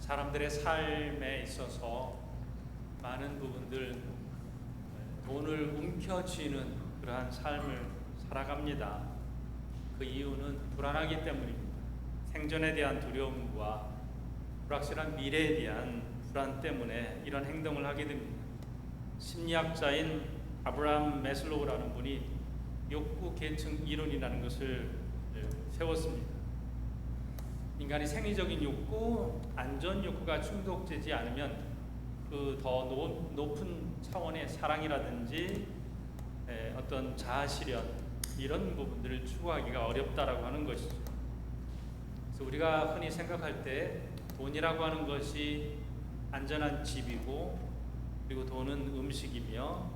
사람들의 삶에 있어서 많은 부분들 돈을 움켜쥐는 그러한 삶을 살아갑니다. 그 이유는 불안하기 때문입니다. 생존에 대한 두려움과 불확실한 미래에 대한 불안 때문에 이런 행동을 하게 됩니다. 심리학자인 아브라함 매슬로우라는 분이 욕구 계층 이론이라는 것을 세웠습니다. 인간의 생리적인 욕구, 안전 욕구가 충족되지 않으면 그 더 높은 차원의 사랑이라든지 어떤 자아 실현 이런 부분들을 추구하기가 어렵다라고 하는 것이죠. 그래서 우리가 흔히 생각할 때 돈이라고 하는 것이 안전한 집이고, 그리고 돈은 음식이며,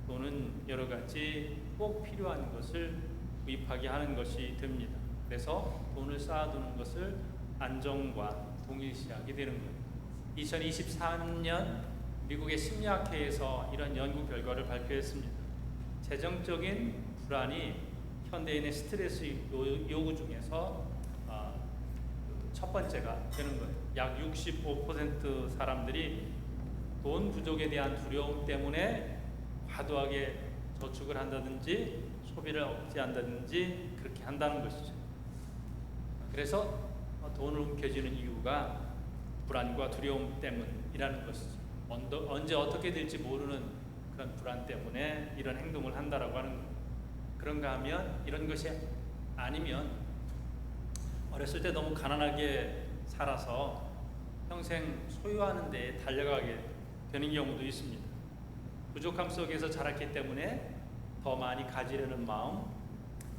돈은 여러 가지 꼭 필요한 것을 구입하게 하는 것이 됩니다. 그래서 돈을 쌓아두는 것을 안정과 동일시하게 되는 거예요. 2023년 미국의 심리학회에서 이런 연구 결과를 발표했습니다. 재정적인 불안이 현대인의 스트레스 요구 중에서 첫 번째가 되는 거예요. 약 65% 사람들이 돈 부족에 대한 두려움 때문에 과도하게 저축을 한다든지 소비를 억제한다든지 그렇게 한다는 것이죠. 그래서 돈을 움켜쥐는 이유가 불안과 두려움 때문이라는 것이죠. 언제 어떻게 될지 모르는 그런 불안 때문에 이런 행동을 한다라고 하는 거예요. 그런가 하면 이런 것이 아니면 어렸을 때 너무 가난하게 살아서 평생 소유하는 데 달려가게 되는 경우도 있습니다. 부족함 속에서 자랐기 때문에 더 많이 가지려는 마음,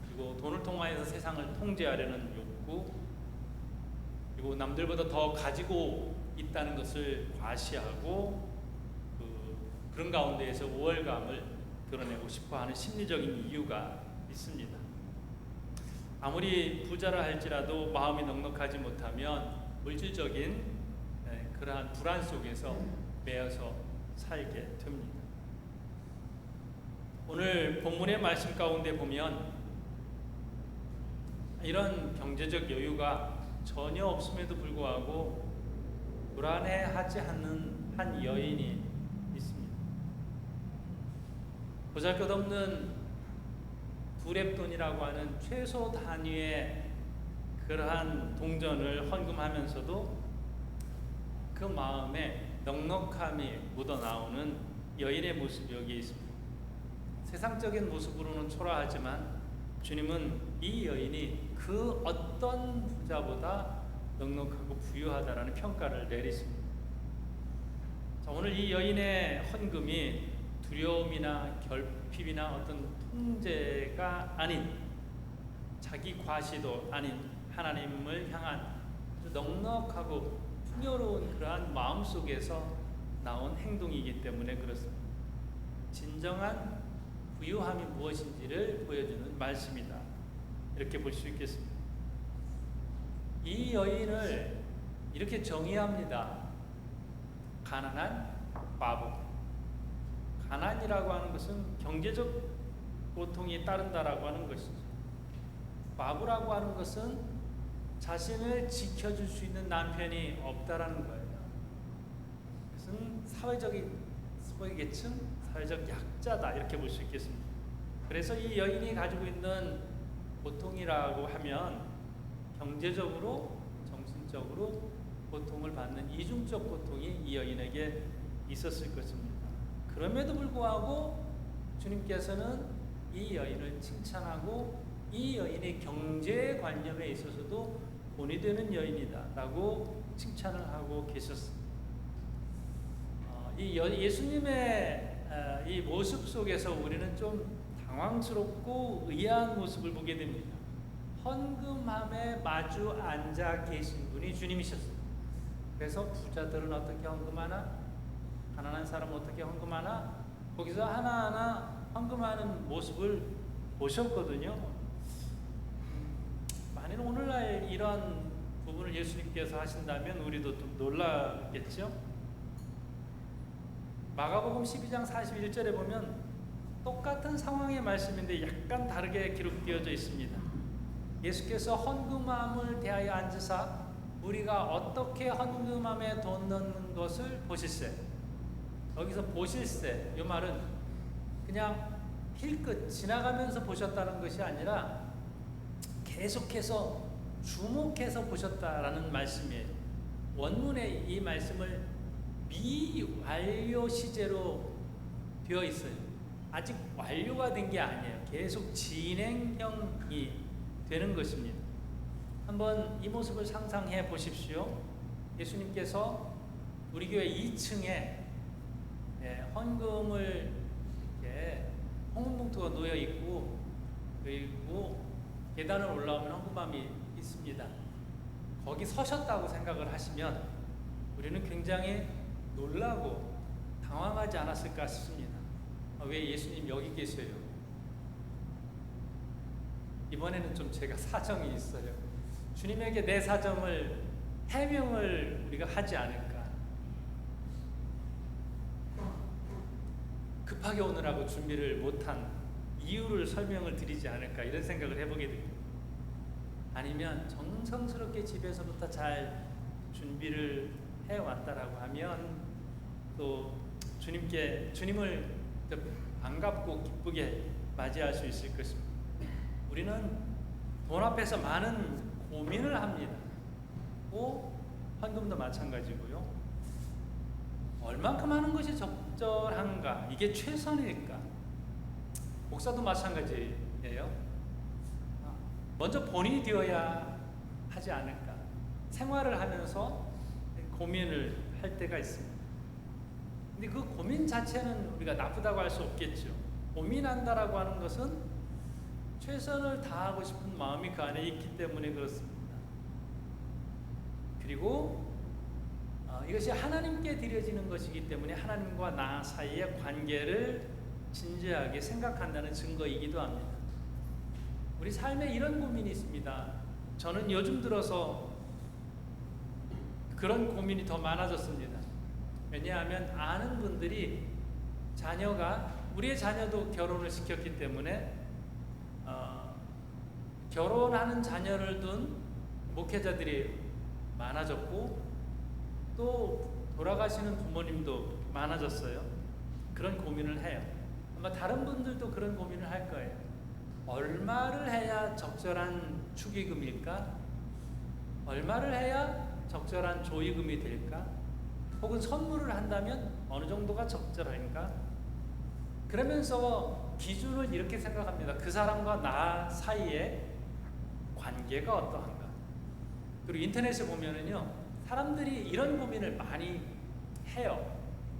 그리고 돈을 통하여서 세상을 통제하려는 욕구, 그리고 남들보다 더 가지고 있다는 것을 과시하고 그런 가운데에서 우월감을 드러내고 싶어하는 심리적인 이유가 있습니다. 아무리 부자라 할지라도 마음이 넉넉하지 못하면 물질적인 그러한 불안 속에서 매여서 살게 됩니다. 오늘 본문의 말씀 가운데 보면 이런 경제적 여유가 전혀 없음에도 불구하고 불안해하지 않는 한 여인이 있습니다. 보잘것없는 두렙돈이라고 하는 최소 단위의 그러한 동전을 헌금하면서도 그 마음에 넉넉함이 묻어나오는 여인의 모습이 여기에 있습니다. 세상적인 모습으로는 초라하지만 주님은 이 여인이 그 어떤 부자보다 넉넉하고 부유하다라는 평가를 내리십니다. 자, 오늘 이 여인의 헌금이 두려움이나 결핍이나 어떤 통제가 아닌, 자기 과시도 아닌 하나님을 향한 넉넉하고 풍요로운 그러한 마음 속에서 나온 행동이기 때문에 그렇습니다. 진정한 부유함이 무엇인지를 보여주는 말씀이다, 이렇게 볼 수 있겠습니다. 이 여인을 이렇게 정의합니다. 가난한 과부. 가난이라고 하는 것은 경제적 고통이 따른다라고 하는 것이죠. 과부라고 하는 것은 자신을 지켜줄 수 있는 남편이 없다라는 거예요. 그것은 사회적인 소외계층, 사회적 약자다, 이렇게 볼 수 있겠습니다. 그래서 이 여인이 가지고 있는 고통이라고 하면 경제적으로, 정신적으로 고통을 받는 이중적 고통이 이 여인에게 있었을 것입니다. 그럼에도 불구하고 주님께서는 이 여인을 칭찬하고 이 여인의 경제관념에 있어서도 본이 되는 여인이다 라고 칭찬을 하고 계셨습니다. 이 예수님의 이 모습 속에서 우리는 좀 당황스럽고 의아한 모습을 보게 됩니다. 헌금함에 마주 앉아 계신 분이 주님이셨어요. 그래서 부자들은 어떻게 헌금하나? 가난한 사람은 어떻게 헌금하나? 거기서 하나하나 헌금하는 모습을 보셨거든요. 만일 오늘날 이런 부분을 예수님께서 하신다면 우리도 좀 놀라겠죠? 마가복음 12장 41절에 보면 똑같은 상황의 말씀인데 약간 다르게 기록되어져 있습니다. 예수께서 헌금함을 대하여 앉으사 우리가 어떻게 헌금함에 돈 넣는 것을 보실세. 여기서 보실세, 이 말은 그냥 힐끗 지나가면서 보셨다는 것이 아니라 계속해서 주목해서 보셨다라는 말씀이에요. 원문에 이 말씀을 미완료 시제로 되어 있어요. 아직 완료가 된 게 아니에요. 계속 진행형이 되는 것입니다. 한번 이 모습을 상상해 보십시오. 예수님께서 우리 교회 2층에 헌금을 이렇게 헌금 봉투가 놓여 있고, 그리고 계단을 올라오면 헌금함이 있습니다. 거기 서셨다고 생각을 하시면 우리는 굉장히 놀라고 당황하지 않았을까 싶습니다. 왜 예수님 여기 계세요? 이번에는 좀 제가 사정이 있어요. 주님에게 내 사정을 해명을 우리가 하지 않을까. 급하게 오느라고 준비를 못한 이유를 설명을 드리지 않을까, 이런 생각을 해보게 됩니다. 아니면 정성스럽게 집에서부터 잘 준비를 해왔다라고 하면 또 주님을 반갑고 기쁘게 맞이할 수 있을 것입니다. 우리는 돈 앞에서 많은 고민을 합니다. 헌금도 마찬가지고요. 얼만큼 하는 것이 적절한가? 이게 최선일까? 목사도 마찬가지예요. 먼저 본인이 되어야 하지 않을까? 생활을 하면서 고민을 할 때가 있습니다. 근데 그 고민 자체는 우리가 나쁘다고 할 수 없겠죠. 고민한다라고 하는 것은 최선을 다하고 싶은 마음이 그 안에 있기 때문에 그렇습니다. 그리고 이것이 하나님께 드려지는 것이기 때문에 하나님과 나 사이의 관계를 진지하게 생각한다는 증거이기도 합니다. 우리 삶에 이런 고민이 있습니다. 저는 요즘 들어서 그런 고민이 더 많아졌습니다. 왜냐하면 아는 분들이 우리의 자녀도 결혼을 시켰기 때문에 결혼하는 자녀를 둔 목회자들이 많아졌고, 또 돌아가시는 부모님도 많아졌어요. 그런 고민을 해요. 아마 다른 분들도 그런 고민을 할 거예요. 얼마를 해야 적절한 축의금일까? 얼마를 해야 적절한 조의금이 될까? 혹은 선물을 한다면 어느 정도가 적절한가? 그러면서 기준을 이렇게 생각합니다. 그 사람과 나 사이에 관계가 어떠한가? 그리고 인터넷에 보면은요, 사람들이 이런 고민을 많이 해요.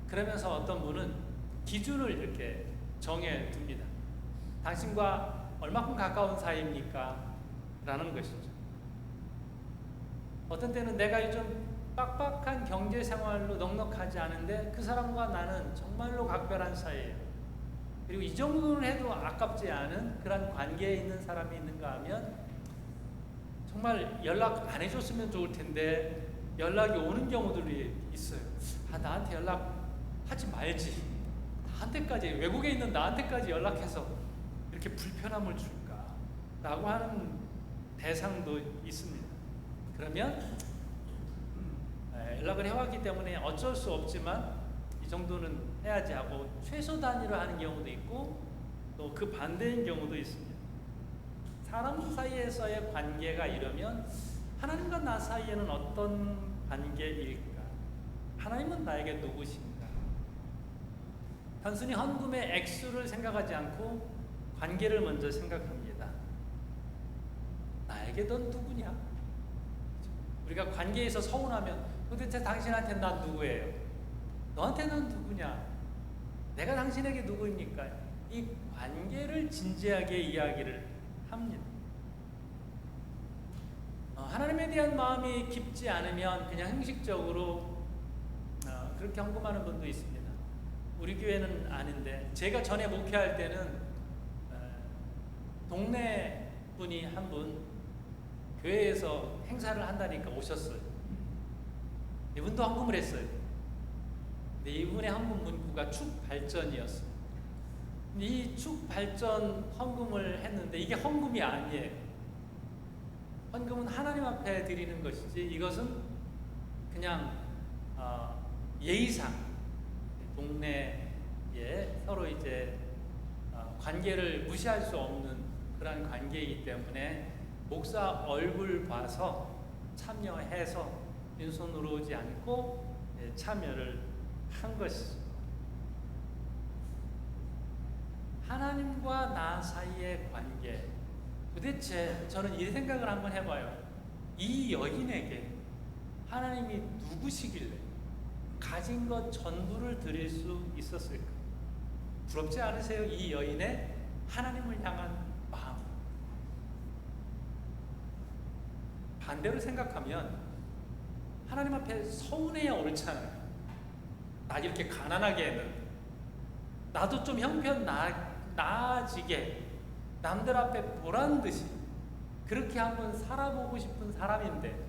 그러면서 어떤 분은 기준을 이렇게 정해 둡니다. 당신과 얼마큼 가까운 사이입니까? 라는 것이죠. 어떤 때는 내가 요즘 빡빡한 경제 생활로 넉넉하지 않은데 그 사람과 나는 정말로 각별한 사이예요. 그리고 이 정도는 해도 아깝지 않은 그런 관계에 있는 사람이 있는가 하면 정말 연락 안 해줬으면 좋을 텐데 연락이 오는 경우들이 있어요. 나한테 연락하지 말지. 나한테까지, 외국에 있는 나한테까지 연락해서 이렇게 불편함을 줄까? 라고 하는 대상도 있습니다. 그러면 연락을 해왔기 때문에 어쩔 수 없지만 이 정도는 해야지 하고 최소 단위로 하는 경우도 있고, 또 그 반대인 경우도 있습니다. 사람 사이에서의 관계가 이러면 하나님과 나 사이에는 어떤 관계일까? 하나님은 나에게 누구신가? 단순히 헌금의 액수를 생각하지 않고 관계를 먼저 생각합니다. 나에게 넌 누구냐? 우리가 관계에서 서운하면 도대체 당신한테 난 누구예요? 너한테는 누구냐? 내가 당신에게 누구입니까? 이 관계를 진지하게 이야기를 합니다. 하나님에 대한 마음이 깊지 않으면 그냥 형식적으로 그렇게 헌금하는 분도 있습니다. 우리 교회는 아닌데, 제가 전에 목회할 때는 동네 분이 한 분 교회에서 행사를 한다니까 오셨어요. 이분도 헌금을 했어요. 근데 이분의 헌금 문구가 축발전이었어요. 이 축발전 헌금을 했는데 이게 헌금이 아니에요. 헌금은 하나님 앞에 드리는 것이지 이것은 그냥 예의상 동네에 서로 이제 관계를 무시할 수 없는 그런 관계이기 때문에 목사 얼굴 봐서 참여해서 빈손으로 오지 않고 참여를 한 것이죠. 하나님과 나 사이의 관계, 도대체 저는 이 생각을 한번 해봐요. 이 여인에게 하나님이 누구시길래 가진 것 전부를 드릴 수 있었을까? 부럽지 않으세요? 이 여인의 하나님을 향한 마음. 반대로 생각하면 하나님 앞에 서운해야 옳잖아요. 나 이렇게 가난하게 했는데 나도 좀 형편 나아지게 남들 앞에 보란듯이 그렇게 한번 살아보고 싶은 사람인데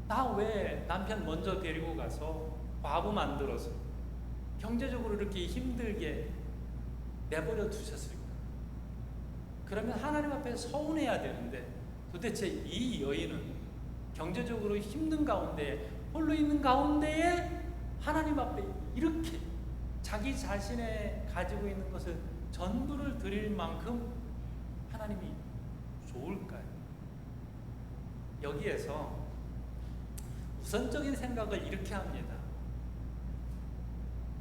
나 왜 남편 먼저 데리고 가서 과부 만들어서 경제적으로 이렇게 힘들게 내버려 두셨을까? 그러면 하나님 앞에 서운해야 되는데 도대체 이 여인은 경제적으로 힘든 가운데 홀로 있는 가운데에 하나님 앞에 이렇게 자기 자신의 가지고 있는 것을 전부를 드릴 만큼 하나님이 좋을까요? 여기에서 우선적인 생각을 이렇게 합니다.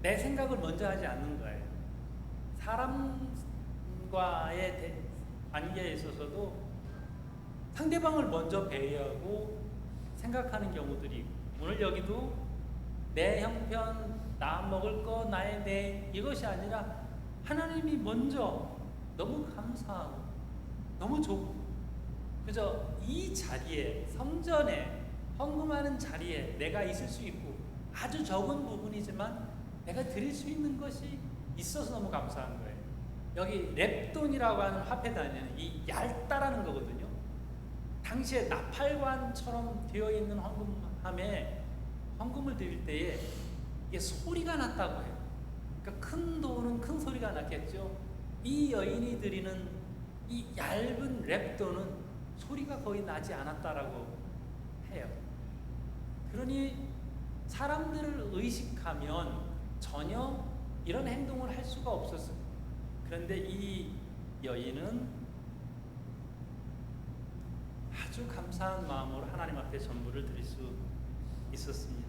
내 생각을 먼저 하지 않는 거예요. 사람과의 관계에 있어서도 상대방을 먼저 배려하고 생각하는 경우들이 있고, 오늘 여기도 내 형편, 나 먹을 거, 나의 내 이것이 아니라 하나님이 먼저 너무 감사하고 너무 좋고 그저 이 자리에 성전에 헌금하는 자리에 내가 있을 수 있고 아주 적은 부분이지만 내가 드릴 수 있는 것이 있어서 너무 감사한 거예요. 여기 렙돈이라고 하는 화폐 단위는 이 얇다라는 거거든요. 당시에 나팔관처럼 되어 있는 헌금함에 헌금을 드릴 때에 이게 소리가 났다고 해요. 그러니까 큰 돈은 큰 소리가 났겠죠. 이 여인이 드리는 이 얇은 렙돈은 소리가 거의 나지 않았다라고 해요. 그러니 사람들을 의식하면 전혀 이런 행동을 할 수가 없었어요. 그런데 이 여인은 아주 감사한 마음으로 하나님 앞에 전부를 드릴 수 있었습니다.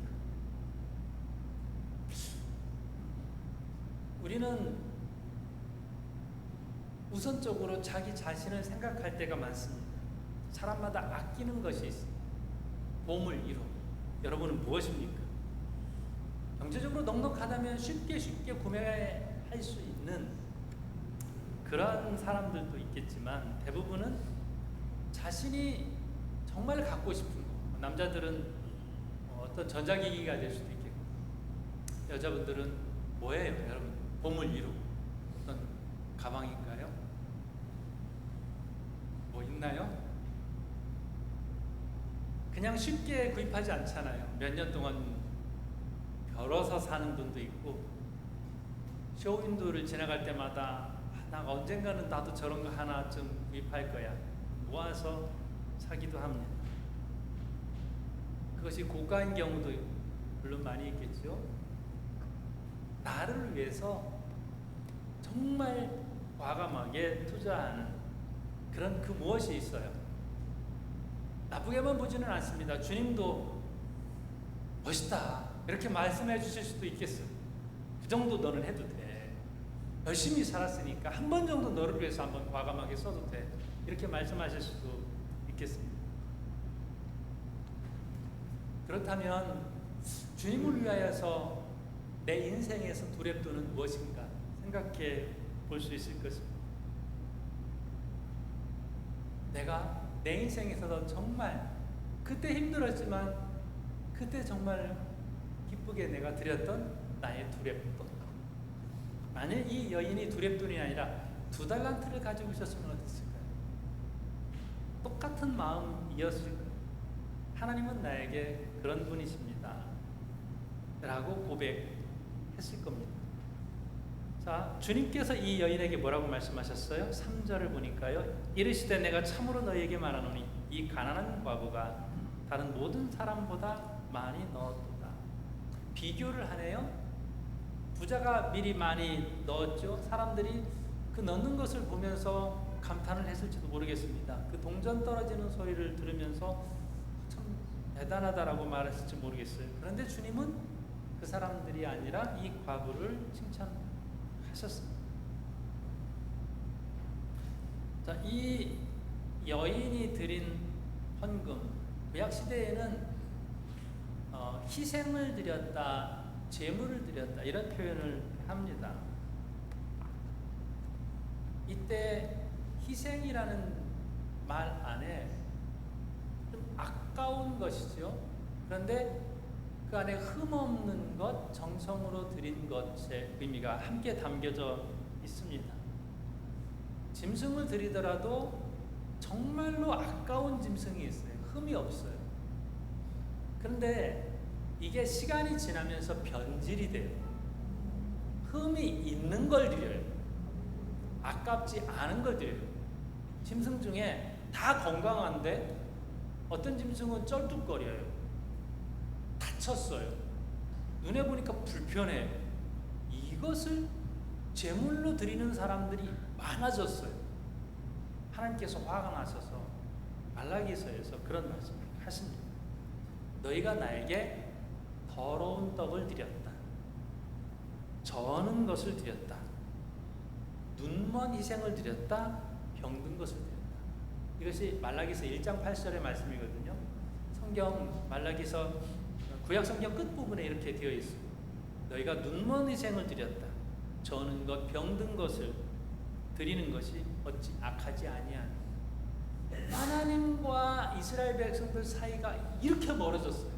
우리는 우선적으로 자기 자신을 생각할 때가 많습니다. 사람마다 아끼는 것이 있습니다. 보물 1호. 여러분은 무엇입니까? 경제적으로 넉넉하다면 쉽게 구매할 수 있는 그런 사람들도 있겠지만 대부분은 자신이 정말 갖고 싶은 거, 남자들은 어떤 전자기기가 될 수도 있겠고 여자분들은 뭐예요? 여러분 보물 1호 어떤 가방인가요? 뭐 있나요? 그냥 쉽게 구입하지 않잖아요. 몇 년 동안 벌어서 사는 분도 있고 쇼윈도를 지나갈 때마다 나 언젠가는 나도 저런 거 하나쯤 구입할 거야 모아서 사기도 합니다. 그것이 고가인 경우도 물론 많이 있겠죠. 나를 위해서 정말 과감하게 투자하는 그런 그 무엇이 있어요. 나쁘게만 보지는 않습니다. 주님도 멋있다 이렇게 말씀해 주실 수도 있겠어요. 그 정도 너는 해도 돼. 열심히 살았으니까 한 번 정도 너를 위해서 한번 과감하게 써도 돼. 이렇게 말씀하실 수도 있겠습니다. 그렇다면 주님을 위하여서 내 인생에서 두렵도는 무엇인가 생각해 볼 수 있을 것입니다. 내가 내 인생에서도 정말 그때 힘들었지만 그때 정말 기쁘게 내가 드렸던 나의 두렵돈. 만약 이 여인이 두렵돈이 아니라 2달란트를 가지고 있었으면 어땠을까요? 똑같은 마음이었을까요? 하나님은 나에게 그런 분이십니다 라고 고백했을 겁니다. 자, 주님께서 이 여인에게 뭐라고 말씀하셨어요? 3절을 보니까요. 이르시되 내가 참으로 너희에게 말하노니 이 가난한 과부가 다른 모든 사람보다 많이 넣었도다. 비교를 하네요. 부자가 미리 많이 넣었죠. 사람들이 그 넣는 것을 보면서 감탄을 했을지도 모르겠습니다. 그 동전 떨어지는 소리를 들으면서 참 대단하다라고 말했을지 모르겠어요. 그런데 주님은 그 사람들이 아니라 이 과부를 칭찬하셨습니다. 자, 이 여인이 드린 헌금, 구약 시대에는 희생을 드렸다, 제물을 드렸다 이런 표현을 합니다. 이때 희생이라는 말 안에 좀 아까운 것이죠. 그런데 그 안에 흠없는 것, 정성으로 드린 것의 의미가 함께 담겨져 있습니다. 짐승을 드리더라도 정말로 아까운 짐승이 있어요. 흠이 없어요. 그런데 이게 시간이 지나면서 변질이 돼요. 흠이 있는 걸 드려요. 아깝지 않은 걸 드려요. 짐승 중에 다 건강한데 어떤 짐승은 쩔뚝거려요. 다쳤어요. 눈에 보니까 불편해요. 이것을 제물로 드리는 사람들이 많아졌어요. 하나님께서 화가 나셔서 말라기서에서 그런 말씀을 하십니다. 너희가 나에게 더러운 떡을 드렸다. 저는 것을 드렸다. 눈먼 희생을 드렸다. 병든 것을 드렸다. 이것이 말라기서 1장 8절의 말씀이거든요. 성경 말라기서 구약 성경 끝부분에 이렇게 되어 있습니다. 너희가 눈먼 희생을 드렸다. 저는 것 병든 것을 드리는 것이 어찌 악하지 아니하니. 하나님과 이스라엘 백성들 사이가 이렇게 멀어졌어요.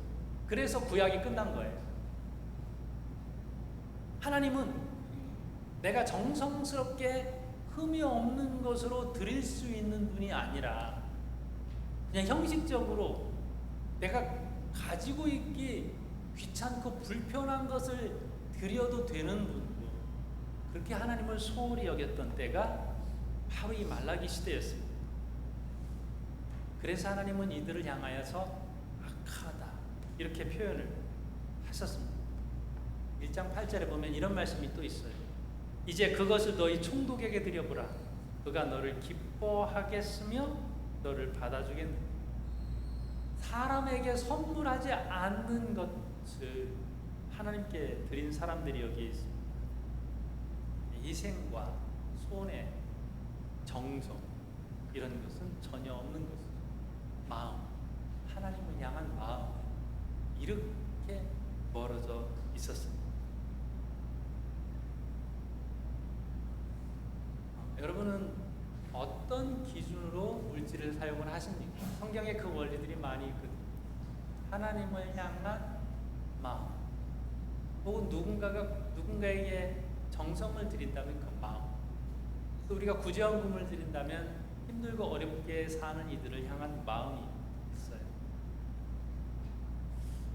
그래서 구약이 끝난 거예요. 하나님은 내가 정성스럽게 흠이 없는 것으로 드릴 수 있는 분이 아니라 그냥 형식적으로 내가 가지고 있기 귀찮고 불편한 것을 드려도 되는 분이고, 그렇게 하나님을 소홀히 여겼던 때가 바로 이 말라기 시대였습니다. 그래서 하나님은 이들을 향하여서 악하다 이렇게 표현을 하셨습니다. 1장 8절에 보면 이런 말씀이 또 있어요. 이제 그것을 너희 총독에게 드려보라. 그가 너를 기뻐하겠으며 너를 받아주겠느냐. 사람에게 선물하지 않는 것을 하나님께 드린 사람들이 여기 있습니다. 희생과 손해, 정성 이런 것은 전혀 없는 것이죠. 마음, 하나님을 향한 마음, 이렇게 멀어져 있었습니다. 여러분은 어떤 기준으로 물질을 사용을 하십니까? 성경에 그 원리들이 많이 있거든요. 하나님을 향한 마음, 혹은 누군가에게 정성을 드린다면 그 마음, 또 우리가 구제헌금을 드린다면 힘들고 어렵게 사는 이들을 향한 마음이 있어요.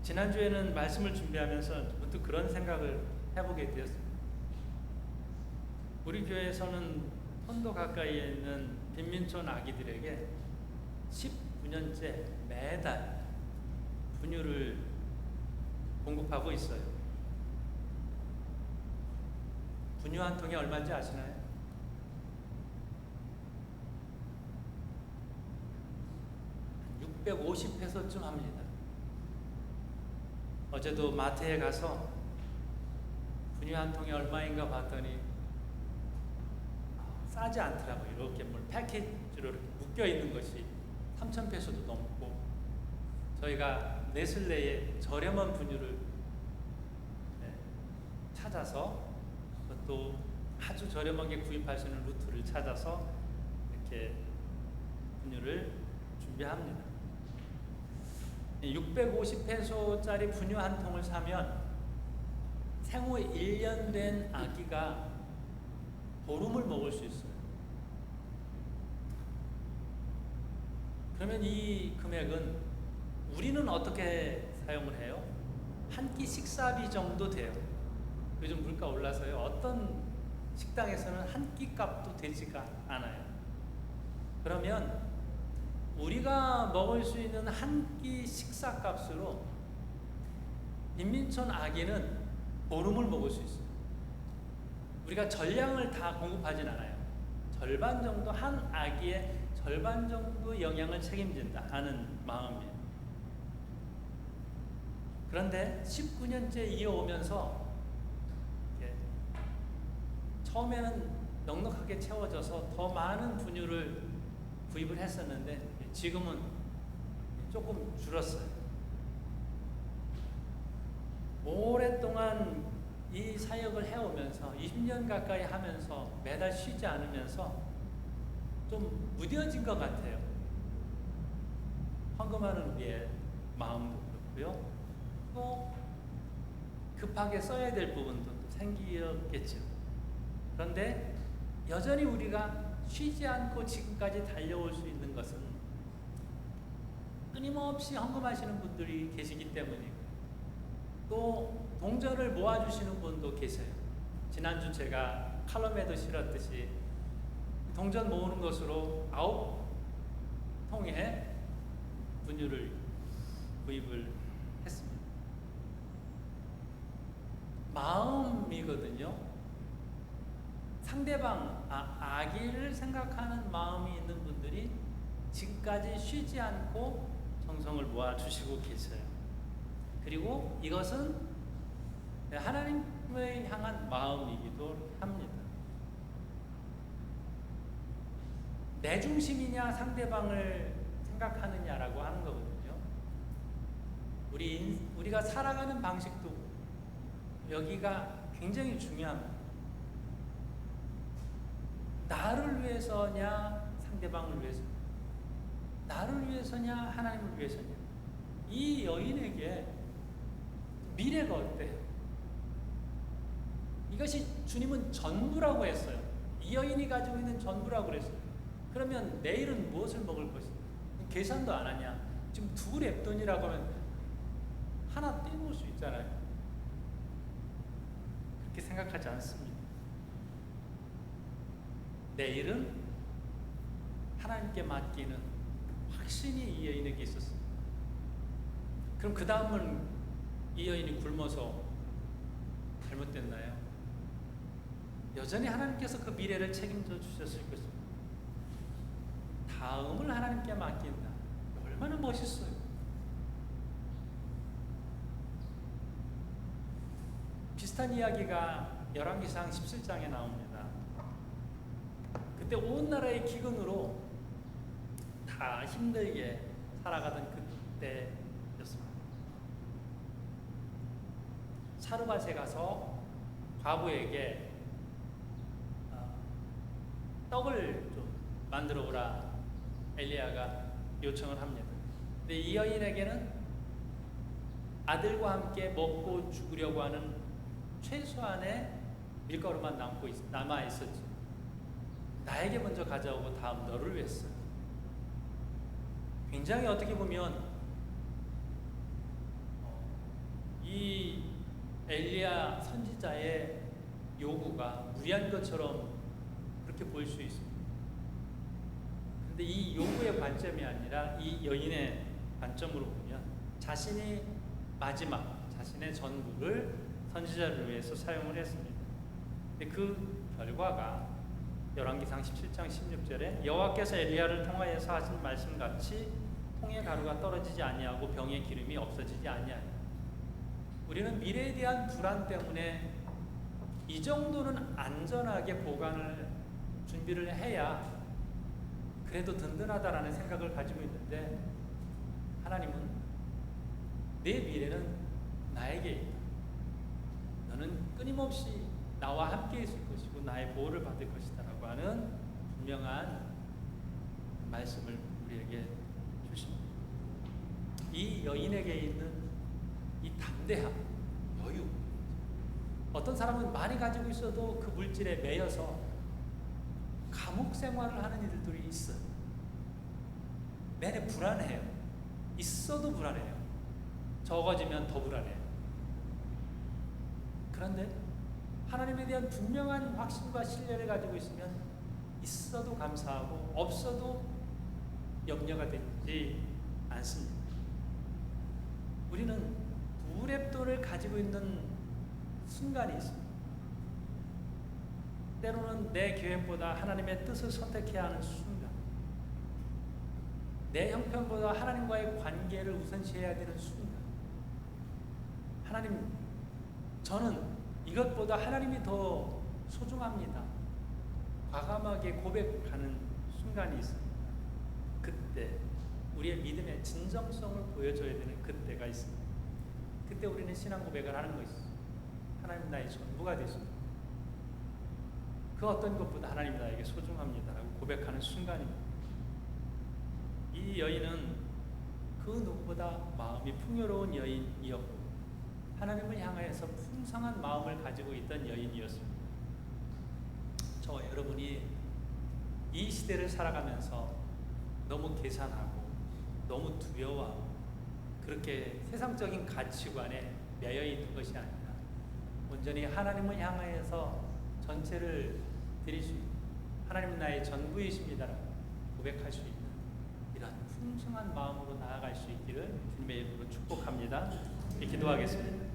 지난주에는 말씀을 준비하면서 문득 그런 생각을 해보게 되었습니다. 우리 교회에서는 pon도 가까이에 있는 빈민촌 아기들에게 19년째 매달 분유를 공급하고 있어요. 분유 한 통이 얼마인지 아시나요? 650페소쯤 합니다. 어제도 마트에 가서 분유 한 통이 얼마인가 봤더니 싸지 않더라고요. 이렇게 뭘 패키지로 이렇게 묶여 있는 것이 3,000페소도 넘고, 저희가 네슬레의 저렴한 분유를 찾아서, 또 아주 저렴하게 구입할 수 있는 루트를 찾아서 이렇게 분유를 준비합니다. 650페소짜리 분유 한 통을 사면 생후 1년 된 아기가 보름을 먹을 수 있어요. 그러면 이 금액은 우리는 어떻게 사용을 해요? 한 끼 식사비 정도 돼요. 요즘 물가 올라서요. 어떤 식당에서는 한 끼 값도 되지가 않아요. 그러면 우리가 먹을 수 있는 한 끼 식사값으로 빈민촌 아기는 보름을 먹을 수 있어요. 우리가 전량을 다 공급하진 않아요. 절반 정도, 한 아기의 절반 정도 영양을 책임진다 하는 마음이에요. 그런데 19년째 이어오면서 처음에는 넉넉하게 채워져서 더 많은 분유를 구입을 했었는데 지금은 조금 줄었어요. 오랫동안 이 사역을 해오면서 20년 가까이 하면서 매달 쉬지 않으면서 좀 무뎌진 것 같아요. 헌금하는 우리의 마음도 그렇고요. 또 급하게 써야 될 부분도 생기겠죠. 그런데 여전히 우리가 쉬지 않고 지금까지 달려올 수 있는 것은 끊임없이 헌금하시는 분들이 계시기 때문이고, 또 동전을 모아주시는 분도 계세요. 지난주 제가 칼럼에도 실었듯이 동전 모으는 것으로 9통의 분유를 구입을 했습니다. 마음이거든요. 상대방, 아기를 생각하는 마음이 있는 분들이 지금까지 쉬지 않고 정성을 모아주시고 계세요. 그리고 이것은 하나님을 향한 마음이기도 합니다. 내 중심이냐 상대방을 생각하느냐라고 하는 거거든요. 우리가 살아가는 방식도 여기가 굉장히 중요합니다. 나를 위해서냐 상대방을 위해서냐, 나를 위해서냐 하나님을 위해서냐. 이 여인에게 미래가 어때요? 이것이 주님은 전부라고 했어요. 이 여인이 가지고 있는 전부라고 그랬어요. 그러면 내일은 무엇을 먹을 것이냐? 계산도 안 하냐? 지금 두 랩돈이라고 하면 하나 떼놓을 수 있잖아요. 그렇게 생각하지 않습니다. 내일은 하나님께 맡기는 확신이 이 여인에게 있었습니다. 그럼 그 다음은 이 여인이 굶어서 잘못됐나요? 여전히 하나님께서 그 미래를 책임져 주셨을 것입니다. 다음을 하나님께 맡긴다. 얼마나 멋있어요. 비슷한 이야기가 열왕기상 17장에 나옵니다. 그때 온 나라의 기근으로 다 힘들게 살아가던 그때였습니다. 사르밧에 가서 과부에게 떡을 좀 만들어 오라 엘리야가 요청을 합니다. 근데 이 여인에게는 아들과 함께 먹고 죽으려고 하는 최소한의 밀가루만 남아 있었지. 나에게 먼저 가져오고 다음 너를 위해서. 굉장히 어떻게 보면 이 엘리야 선지자의 요구가 무리한 것처럼 그렇게 보일 수 있습니다. 근데 이 요구의 관점이 아니라 이 여인의 관점으로 보면 자신이 마지막, 자신의 전부를 선지자를 위해서 사용을 했습니다. 근데 그 결과가 열왕기상 17장 16절에 여호와께서 엘리야를 통하여서 하신 말씀같이 통의 가루가 떨어지지 아니하고 병의 기름이 없어지지 아니하니. 우리는 미래에 대한 불안 때문에 이 정도는 안전하게 보관을 준비를 해야 그래도 든든하다라는 생각을 가지고 있는데, 하나님은 내 미래는 나에게 있다. 너는 끊임없이 나와 함께 있을 것이고 나의 보호를 받을 것이다 라고 하는 분명한 말씀을 우리에게 주십니다. 이 여인에게 있는 이 담대함, 여유. 어떤 사람은 많이 가지고 있어도 그 물질에 매여서 감옥 생활을 하는 이들이 있어요. 내내 불안해요. 있어도 불안해요. 적어지면 더 불안해요. 그런데 하나님에 대한 분명한 확신과 신뢰를 가지고 있으면 있어도 감사하고 없어도 염려가 되지 않습니다. 우리는 두 랩도를 가지고 있는 순간이 있습니다. 때로는 내 계획보다 하나님의 뜻을 선택해야 하는 순간, 내 형편보다 하나님과의 관계를 우선시해야 되는 순간, 하나님, 저는 이것보다 하나님이 더 소중합니다. 과감하게 고백하는 순간이 있습니다. 그때 우리의 믿음의 진정성을 보여줘야 되는 그때가 있습니다. 그때 우리는 신앙 고백을 하는 것이죠. 하나님 나의 전부가 되십니다. 그 어떤 것보다 하나님 나에게 소중합니다라고 고백하는 순간입니다. 이 여인은 그 누구보다 마음이 풍요로운 여인이었고 하나님을 향하여서 풍성한 마음을 가지고 있던 여인이었습니다. 저 여러분이 이 시대를 살아가면서 너무 계산하고 너무 두려워하고 그렇게 세상적인 가치관에 매여 있는 것이 아니라 온전히 하나님을 향하여서 전체를 드릴 수 있는, 하나님 나의 전부이십니다라고 고백할 수 있는 이러한 풍성한 마음으로 나아갈 수 있기를 주님의 이름으로 축복합니다. 기도하겠습니다.